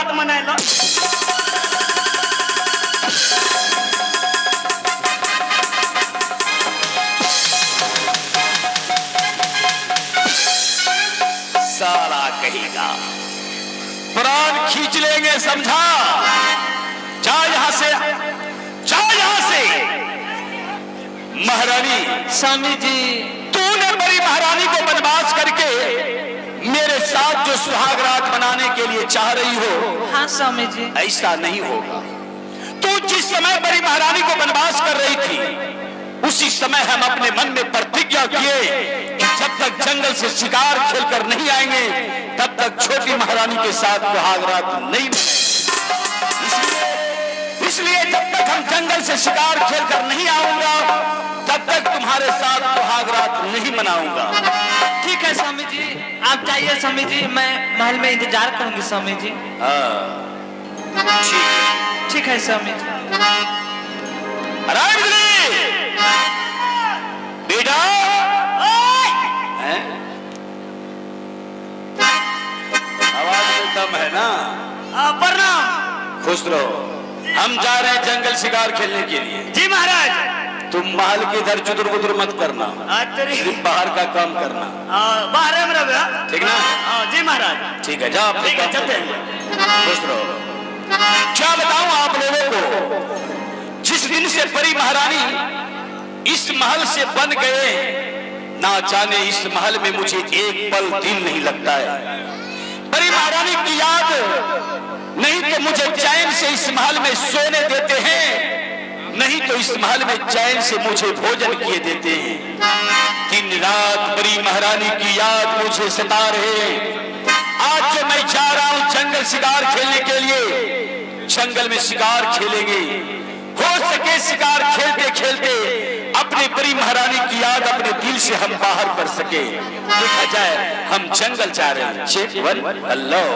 सुहाग मनाए लो। साला कहेगा प्राण खींच लेंगे, समझा? जा यहां से, जा यहां से। महारानी, स्वामी जी, तूने मेरी महारानी को बनवास करके मेरे साथ जो सुहाग रात मनाने के लिए चाह रही हो, हाँ स्वामी जी, ऐसा नहीं होगा। तू जिस समय मेरी महारानी को बनवास कर रही थी, उसी समय हम अपने मन में प्रतिज्ञा किए कि जब तक जंगल से शिकार खेलकर नहीं आएंगे, तब तक छोटी महारानी के साथ सुहाग रात नहीं मनाएंगे। इसलिए जब तक हम जंगल से शिकार खेलकर नहीं आऊंगा, तब तक तुम्हारे साथ सुहाग रात नहीं मनाऊंगा। ठीक है स्वामी जी, आप जाइए स्वामी जी, मैं महल में इंतजार करूंगी स्वामी जी। ठीक है, ठीक है स्वामी जी। बेटा, आवाज में दम है ना? प्रणाम। खुश रहो। हम जा रहे हैं जंगल शिकार खेलने के लिए। जी महाराज। तुम महल के इधर चुदुर बुदुर मत करना, सिर्फ बाहर का काम करना। बाहर में रहो, ठीक ना? जी महाराज। ठीक है, जाओ अपने काम चलते करो। खुश रहो। क्या बताऊं आप लोगों को, जिस दिन से परी महारानी इस महल से बन गए, ना जाने इस महल में मुझे एक पल दिन नहीं लगता है। परी महारानी की याद नहीं तो मुझे चैन से इस महल में सोने देते हैं, नहीं तो इस महल में चैन से मुझे भोजन किए देते हैं। दिन रात परी महारानी की याद मुझे सता रहे। आज जो मैं जा रहा हूं जंगल शिकार खेलने के लिए, जंगल में शिकार खेलेंगे, हो सके शिकार खेलते खेलते अपने परी महारानी की याद अपने दिल से हम बाहर कर सके। देखा जाए, हम जंगल जा रहे हैं। चेक वन अल्लाह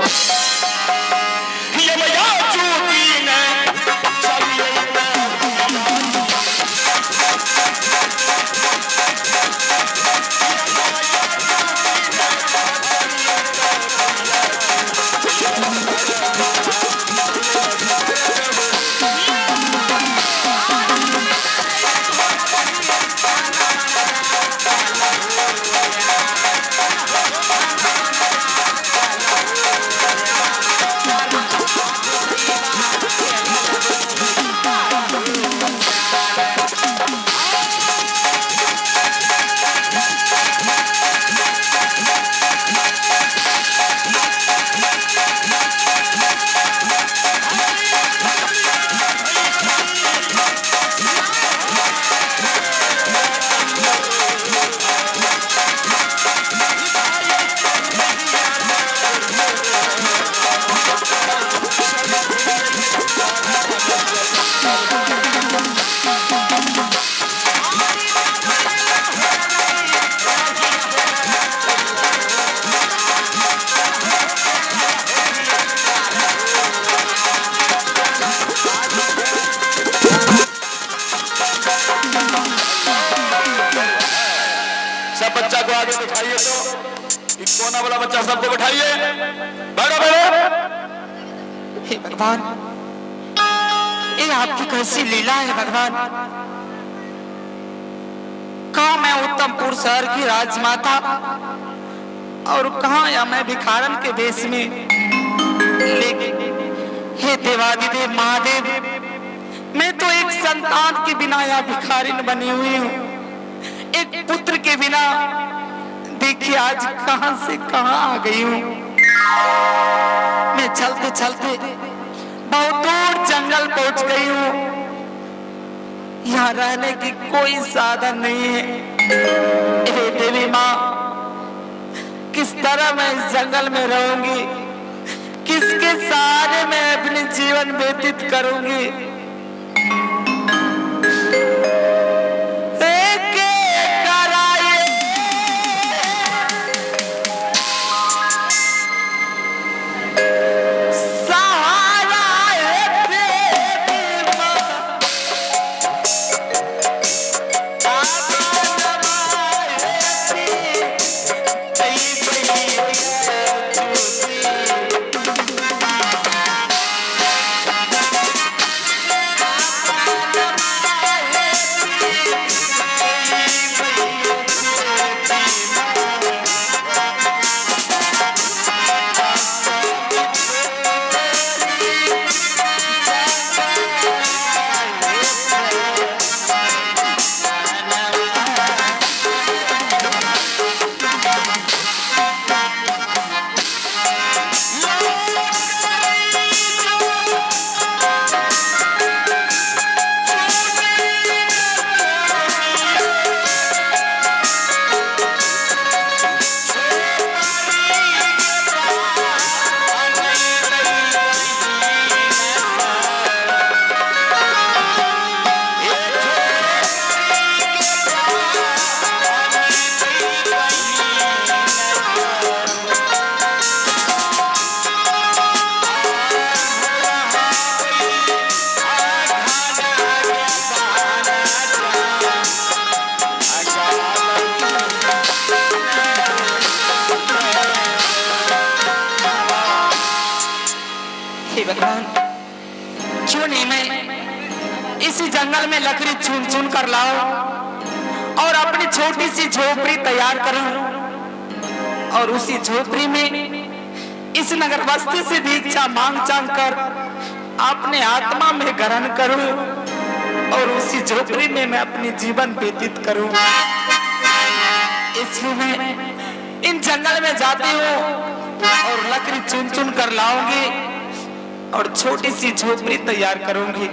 बैठाइए, तो कोना वाला बच्चा सबको बैठाइए। बैठो बैठो। हे भगवान, ये आपकी कैसी लीला है भगवान। कहाँ मैं उत्तमपुर शहर की राजमाता और कहाँ या मैं भिखारन के देश में। लेकिन हे देवादिदेव महादेव, मैं तो एक संतान के बिना या भिखारिन बनी हुई हूँ, एक पुत्र के बिना। देखिए आज कहां से कहां आ गई हूँ। मैं चलते चलते बहुत दूर जंगल पहुंच गई हूँ। यहाँ रहने की कोई साधन नहीं है। हे देवी माँ, किस तरह मैं इस जंगल में रहूंगी, किसके सहारे मैं अपने जीवन व्यतीत करूंगी। हे भगवान, क्यों नहीं मैं इसी जंगल में लकड़ी चुन चुन कर लाऊं और अपनी छोटी सी झोपड़ी तैयार करूं और उसी झोपड़ी में इस नगर बस्ती से दीक्षा मांग चांग कर अपने आत्मा में ग्रहण करूं और उसी झोपड़ी में मैं अपनी जीवन व्यतीत करूं। इसलिए मैं इन जंगल में जाती हूँ और लकड़ी चुन चुन कर लाऊंगी और छोटी सी झोपड़ी तैयार करूंगी।